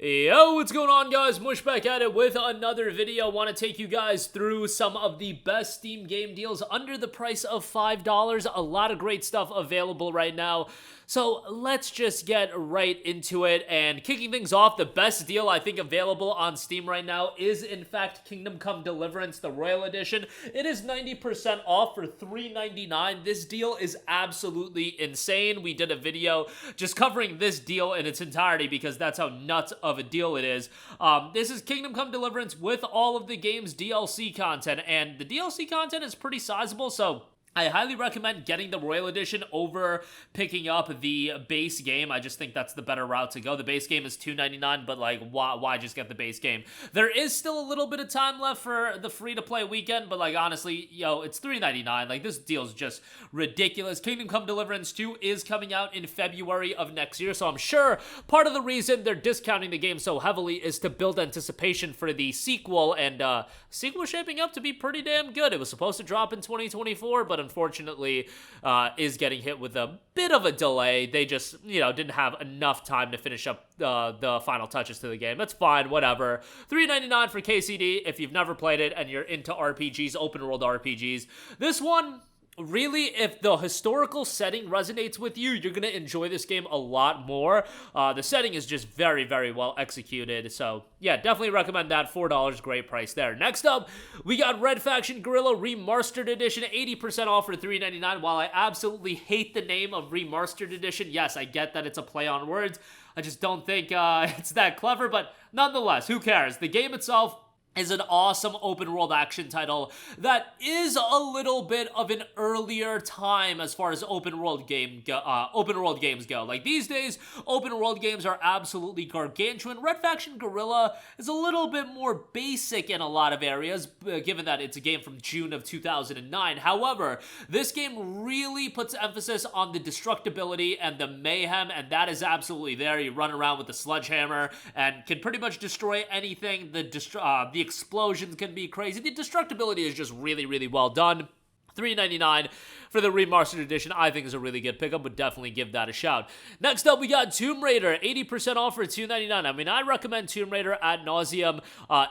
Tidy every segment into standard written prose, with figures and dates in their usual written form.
Yo, what's going on, guys? Mush back at it with another video. Want to take you guys through some of the best Steam game deals under the price of $5. A lot of great stuff available right now. So let's just get right into it. And kicking things off, the best deal I think available on Steam right now is in fact Kingdom Come Deliverance, the Royal Edition. It is 90% off for $3.99. This deal is absolutely insane. We did a video just covering this deal in its entirety because that's how nuts of a deal it is. This is Kingdom Come Deliverance with all of the game's DLC content, and the DLC content is pretty sizable, so I highly recommend getting the Royal Edition over picking up the base game. I just think that's the better route to go. The base game is $2.99, but like, why just get the base game? There is still a little bit of time left for the free-to-play weekend, but like, honestly, it's $3.99. Like, this deal is just ridiculous. Kingdom Come Deliverance 2 is coming out in February of next year, so I'm sure part of the reason they're discounting the game so heavily is to build anticipation for the sequel, and sequel is shaping up to be pretty damn good. It was supposed to drop in 2024, but unfortunately is getting hit with a bit of a delay. They just, didn't have enough time to finish up the final touches to the game. That's fine, whatever. $3.99 for KCD if you've never played it and you're into RPGs, open world RPGs. This one, really, if the historical setting resonates with you, you're going to enjoy this game a lot more. The setting is just very, very well executed. So, yeah, definitely recommend that. $4, great price there. Next up, we got Red Faction Guerrilla Re-Mars-tered Edition, 80% off for $3.99. While I absolutely hate the name of Re-Mars-tered Edition, yes, I get that it's a play on words. I just don't think it's that clever, but nonetheless, who cares? The game itself is an awesome open world action title that is a little bit of an earlier time as far as open world games go. Like, these days, open world games are absolutely gargantuan. Red Faction Guerrilla is a little bit more basic in a lot of areas, given that it's a game from June of 2009. However, this game really puts emphasis on the destructibility and the mayhem, and that is absolutely there. You run around with the sledgehammer and can pretty much destroy anything. The explosions can be crazy. The destructibility is just really, really well done. $3.99 for the Re-Mars-tered Edition, I think, is a really good pickup. Would definitely give that a shout. Next up, we got Tomb Raider, 80% off for $2.99. I mean, I recommend Tomb Raider ad nauseum.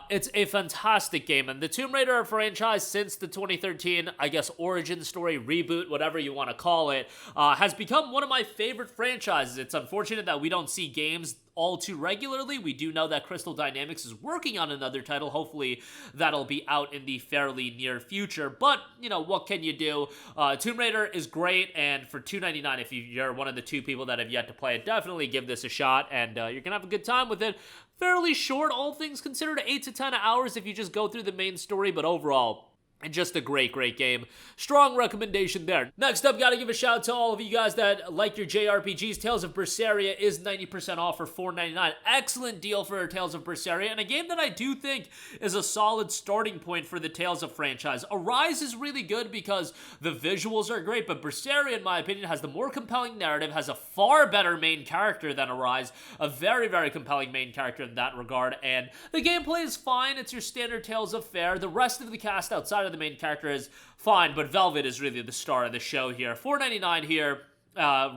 It's a fantastic game, and the Tomb Raider franchise, since the 2013, I guess, origin story, reboot, whatever you want to call it, has become one of my favorite franchises. It's unfortunate that we don't see games all too regularly. We do know that Crystal Dynamics is working on another title. Hopefully that'll be out in the fairly near future, but what can you do? Tomb Raider is great, and for $2.99, if you're one of the two people that have yet to play it, definitely give this a shot, and you're gonna have a good time with it. Fairly short, all things considered, 8 to 10 hours if you just go through the main story, but overall, and just a great, great game. Strong recommendation there. Next up, gotta give a shout out to all of you guys that like your JRPGs. Tales of Berseria is 90% off for $4.99. Excellent deal for Tales of Berseria, and a game that I do think is a solid starting point for the Tales of franchise. Arise is really good because the visuals are great, but Berseria, in my opinion, has the more compelling narrative, has a far better main character than Arise, a very, very compelling main character in that regard, and the gameplay is fine. It's your standard Tales of fare. The rest of the cast outside of the main character is fine, but Velvet is really the star of the show here. $4.99 here.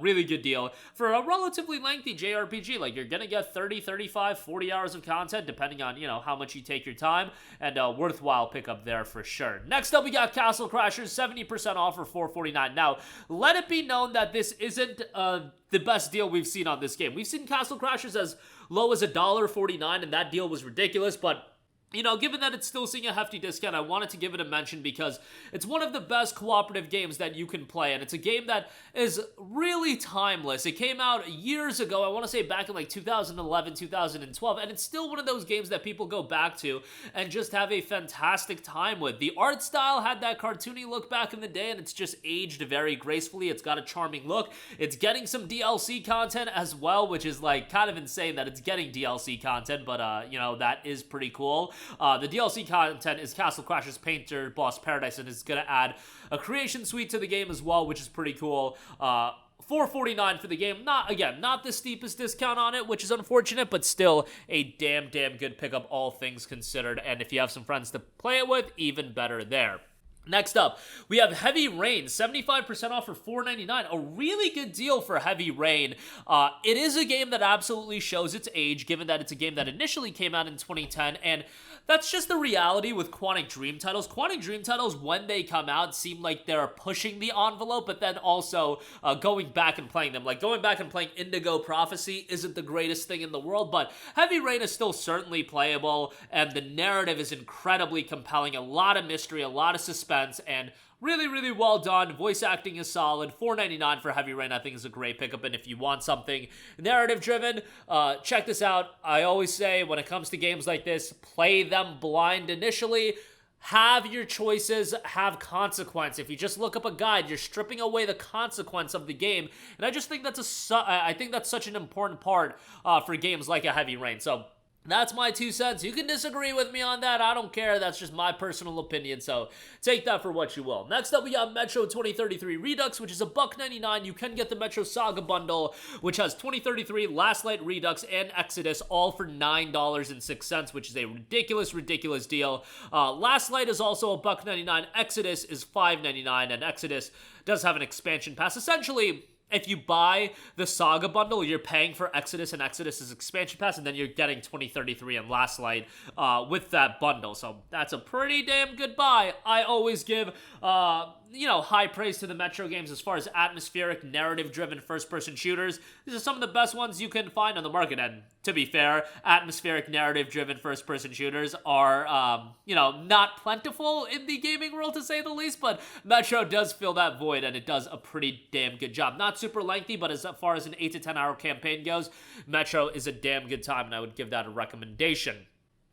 Really good deal for a relatively lengthy JRPG. Like, you're gonna get 30, 35, 40 hours of content, depending on, how much you take your time, and worthwhile pickup there for sure. Next up, we got Castle Crashers, 70% off for $4.49. Now, let it be known that this isn't the best deal we've seen on this game. We've seen Castle Crashers as low as $1.49, and that deal was ridiculous, but given that it's still seeing a hefty discount, I wanted to give it a mention because it's one of the best cooperative games that you can play, and it's a game that is really timeless. It came out years ago, I want to say back in like 2011, 2012, and it's still one of those games that people go back to and just have a fantastic time with. The art style had that cartoony look back in the day, and it's just aged very gracefully. It's got a charming look. It's getting some DLC content as well, which is like kind of insane that it's getting DLC content, but that is pretty cool. The DLC content is Castle Crashers Painter Boss Paradise, and it's going to add a creation suite to the game as well, which is pretty cool. $4.49 for the game. Not the steepest discount on it, which is unfortunate, but still a damn good pickup, all things considered. And if you have some friends to play it with, even better there. Next up, we have Heavy Rain, 75% off for $4.99. A really good deal for Heavy Rain. It is a game that absolutely shows its age, given that it's a game that initially came out in 2010, and that's just the reality with Quantic Dream titles. Quantic Dream titles, when they come out, seem like they're pushing the envelope, but then also going back and playing them. Like, going back and playing Indigo Prophecy isn't the greatest thing in the world, but Heavy Rain is still certainly playable, and the narrative is incredibly compelling. A lot of mystery, a lot of suspense, and really, really well done. Voice acting is solid. $4.99 for Heavy Rain, I think, is a great pickup. And if you want something narrative-driven, check this out. I always say, when it comes to games like this, play them blind initially. Have your choices have consequence. If you just look up a guide, you're stripping away the consequence of the game. And I just think I think that's such an important part for games like a Heavy Rain. So that's my 2 cents. You can disagree with me on that. I don't care. That's just my personal opinion, so take that for what you will. Next up, we got Metro 2033 Redux, which is $1.99. You can get the Metro Saga bundle, which has 2033, Last Light Redux, and Exodus, all for $9.06, which is a ridiculous, ridiculous deal. Last Light is also $1.99. Exodus is $5.99, and Exodus does have an expansion pass. Essentially, if you buy the Saga bundle, you're paying for Exodus and Exodus's expansion pass, and then you're getting 2033 and Last Light with that bundle. So that's a pretty damn good buy. I always give, high praise to the Metro games as far as atmospheric, narrative-driven first-person shooters. These are some of the best ones you can find on the market, and to be fair, atmospheric, narrative-driven first-person shooters are, not plentiful in the gaming world, to say the least, but Metro does fill that void, and it does a pretty damn good job. Not super lengthy, but as far as an 8 to 10 hour campaign goes, Metro is a damn good time, and I would give that a recommendation.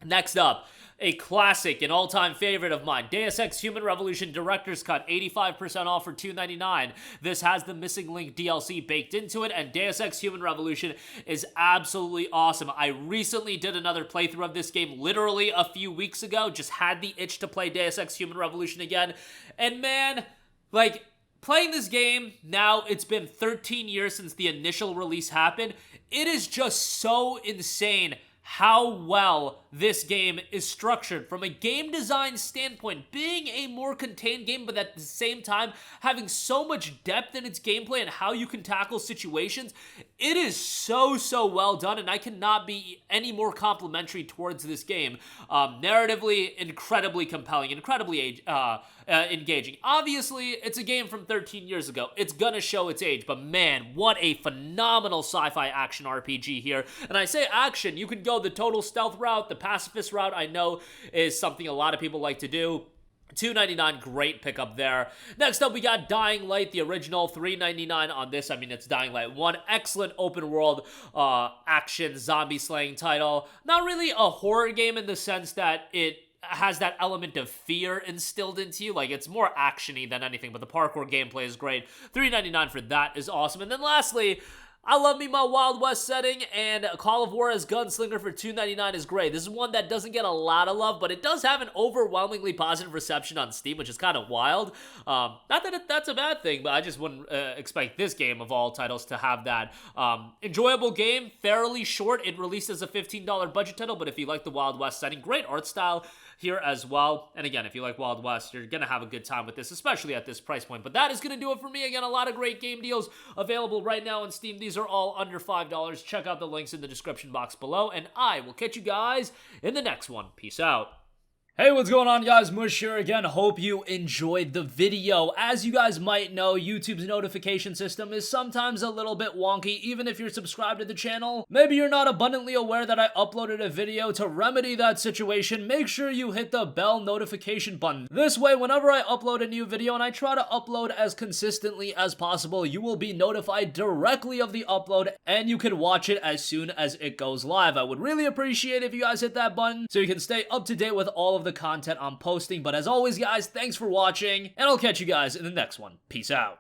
Next up, a classic, an all-time favorite of mine, Deus Ex Human Revolution Director's Cut, 85% off for $2.99. This has the Missing Link DLC baked into it, and Deus Ex Human Revolution is absolutely awesome. I recently did another playthrough of this game literally a few weeks ago, just had the itch to play Deus Ex Human Revolution again, and man, like, playing this game, now it's been 13 years since the initial release happened, it is just so insane how well this game is structured from a game design standpoint, being a more contained game, but at the same time having so much depth in its gameplay and how you can tackle situations. It is so well done, and I cannot be any more complimentary towards this game. Narratively, incredibly compelling, incredibly engaging. Obviously, it's a game from 13 years ago. It's gonna show its age, but man, what a phenomenal sci-fi action RPG here. And I say action, you can go the total stealth route, the pacifist route, I know is something a lot of people like to do. $2.99, great pickup there. Next up, we got Dying Light, the original, $3.99 on this. I mean, it's Dying Light 1. Excellent open world action zombie slaying title. Not really a horror game in the sense that it has that element of fear instilled into you. Like, it's more action-y than anything, but the parkour gameplay is great. $3.99 for that is awesome. And then lastly, I love me my Wild West setting, and Call of Juarez Gunslinger for $2.99 is great. This is one that doesn't get a lot of love, but it does have an overwhelmingly positive reception on Steam, which is kind of wild. Not that that's a bad thing, but I just wouldn't expect this game of all titles to have that. Enjoyable game, fairly short. It released as a $15 budget title, but if you like the Wild West setting, great art style here as well. And again, if you like Wild West, you're gonna have a good time with this, especially at this price point. But that is gonna do it for me. Again, a lot of great game deals available right now on Steam. These are all under $5. Check out the links in the description box below, and I will catch you guys in the next one. Peace out. Hey, what's going on, guys? Mush here again. Hope you enjoyed the video. As you guys might know, YouTube's notification system is sometimes a little bit wonky, even if you're subscribed to the channel. Maybe you're not abundantly aware that I uploaded a video. To remedy that situation, make sure you hit the bell notification button. This way, whenever I upload a new video, and I try to upload as consistently as possible, you will be notified directly of the upload, and you can watch it as soon as it goes live. I would really appreciate if you guys hit that button so you can stay up to date with all of the content I'm posting. But as always, guys, thanks for watching, and I'll catch you guys in the next one. Peace out.